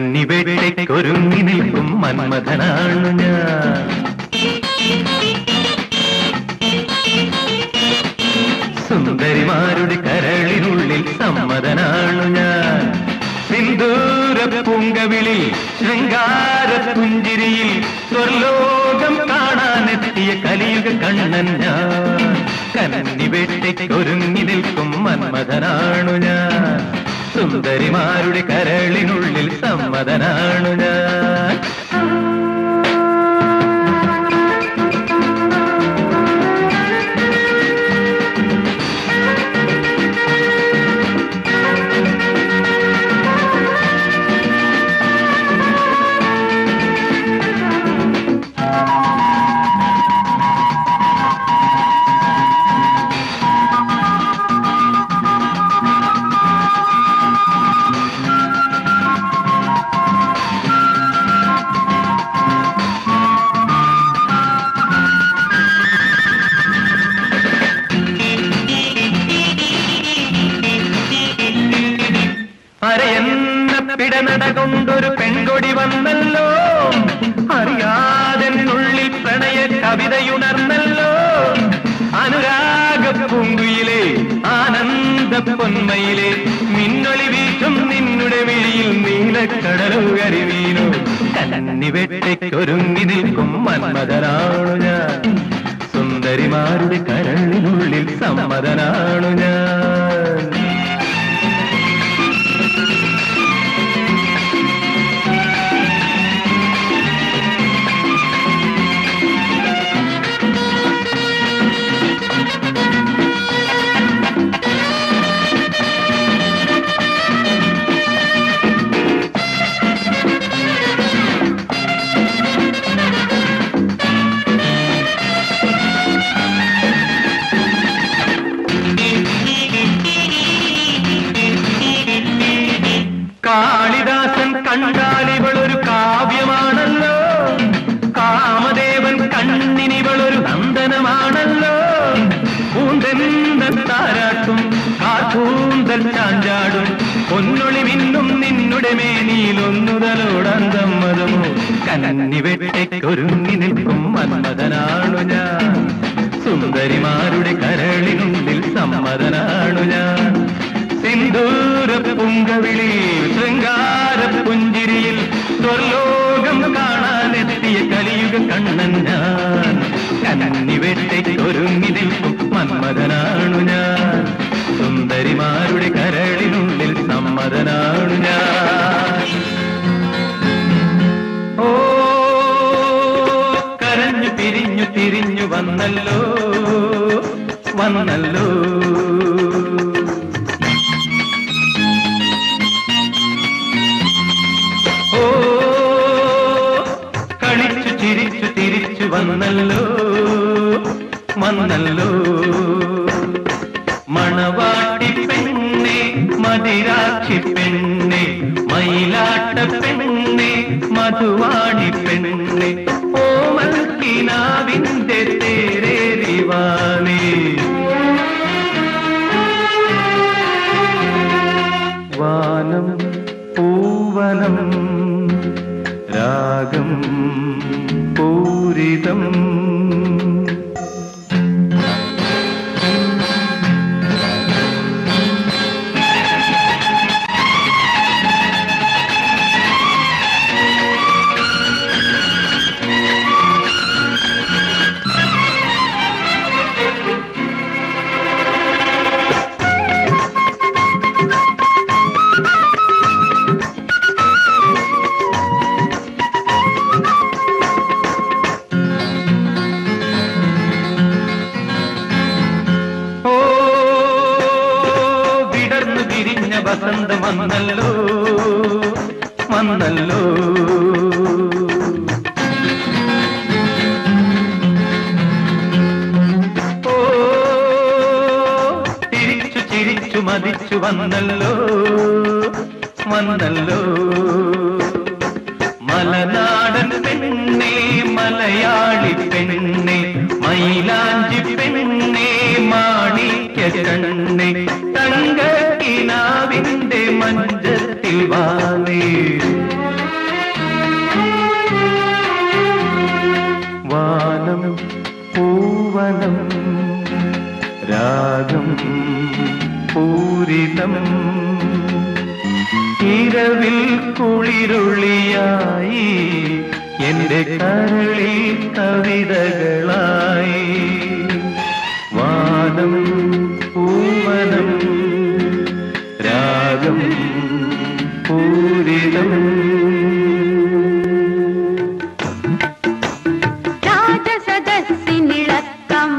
കന്നിവേട്ടയ്ക്കൊരുങ്ങി നിൽക്കും മന്മഥനാണു ഞാൻ. സുന്ദരിമാരുടെ കരളിനുള്ളിൽ സമ്മതനാണു ഞാൻ. സിന്ദൂര പൂങ്കവിളിൽ ശൃംഗാര പുഞ്ചിരിയിൽ സ്വർലോകം കാണാനെത്തിയ കലിയുഗ കണ്ണൻ ഞാൻ. കന്നിവേട്ടയ്ക്കൊരുങ്ങി നിൽക്കും മന്മഥനാണു ഞാൻ. സുന്ദരിമാരുടെ കരളിനുള്ളിൽ സമ്മതനാണു ഞാൻ. നട കൊണ്ടൊരു പെൺകൊടി വന്നല്ലോ, അറിയാതെന്നുള്ളിൽ പ്രണയ കവിതയുണർന്നല്ലോ. അനുരാഗ പൂങ്കുയിലെ ആനന്ദ പൊന്മയിലെ മിന്നൊളി വീശും നിന്നുടെ വിഴിയിൽ നീലക്കടലുകരി വീണു. കന്നിവെട്ടയ്ക്കൊരുങ്ങി നിൽക്കും മന്മഥനാണു ഞാൻ, സുന്ദരിമാരുടെ കരളിനുള്ളിൽ സമ്മതനാണു ഞാൻ. കാളിദാസൻ കണ്ടാലിവളൊരു കാവ്യമാണല്ലോ, കാമദേവൻ കണ്ണിനിവളൊരു നന്ദനമാണല്ലോ. പൂന്തെന്തൻ താരാട്ടും കാർക്കൂന്തൽ ചാഞ്ചാടും പൊന്നൊളി മിന്നും നിന്നുടെ മേനിയിലൊന്നുതലോടന്തം മതമോ. കന്നിവെട്ടയ്ക്കൊരുങ്ങി നിൽക്കും മന്മഥനാണു ഞാൻ, സുന്ദരിമാരുടെ കരളിനുള്ളിൽ സമ്മതനാണു ഞാൻ. സിന്ദൂര പുങ്കവിളി ശൃംഗാര പുഞ്ചിരിയിൽ സ്വർലോകം കാണാനെത്തിയ കലിയുഗ കണ്ണൻ ഞാൻ. കന്നിവെട്ടയ്ക്കൊരുങ്ങി നിൽക്കും മന്മഥനാണു ഞാൻ, സുന്ദരിമാരുടെ കരളിനുള്ളിൽ സമ്മതനാണു ഞാൻ. ഓ കരഞ്ഞു പിരിഞ്ഞു തിരിഞ്ഞു വന്നല്ലോ വന്നല്ലോ. കളിച്ചു ചിരിച്ചു തിരിച്ചു വന്നല്ലോ വന്നല്ലോ. മണവാട്ടി പെണ്ണെ മതിരാക്ഷി പെണ്ണെ മയിലാട്ട പെണ്ണെ മധുവാണി പെണ്ണെ ഓമൽ കിനാവിന്റെ തേരേറിവാനേ. വാനം പൂവനം രാഗം പൂരിതം. വസന്തം വന്നല്ലോ വന്നല്ലോ. ഓ തിരിച്ചു ചിരിച്ചു മതിച്ചു വന്നല്ലോ വന്നല്ലോ. മലനാടൻ പെണ്ണെ മലയാളി പെണ്ണെ മൈലാഞ്ചി പെണ്ണെ മാണിക്യ കണ്ണെ തങ്കക്കിനാവിന്റെ മഞ്ചത്തിൽ വാനേ. വാനം പൂവനം രാഗം പൂരിതം. ഇരവിൽ കുളിരുളിയായി എന്റെ കരളിൽ കവിതകളായി. വാനം പൂവനം രാഗം പൂരിതം. രാജസദസ്സിനിളക്കം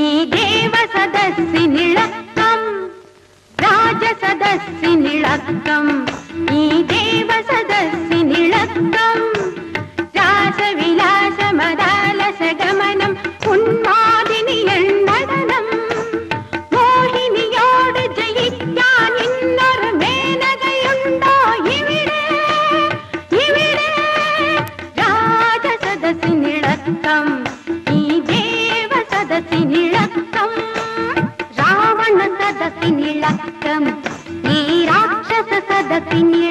ഈ ദേവസദസ്സിനിളക്കം. രാജസദസ്സിനിളക്കം ഈ ദേവസദസ്സിനിളക്കം. രാസവിലാസമദാലസഗമനം ഉന്മാദിനിയൻ നടനം. മോഹിനിയോട് ജയിക്കാൻ ഇന്നൊരു മേനകയുണ്ടോ ഇവിടെ ഇവിടെ. രാജസദസ്സിനിളക്കം ഈ ദേവസദസ്സിനിളക്കം. രാവണ സദസ്സിനിളക്കം ഈ രാക്ഷസ സദസ്സിനി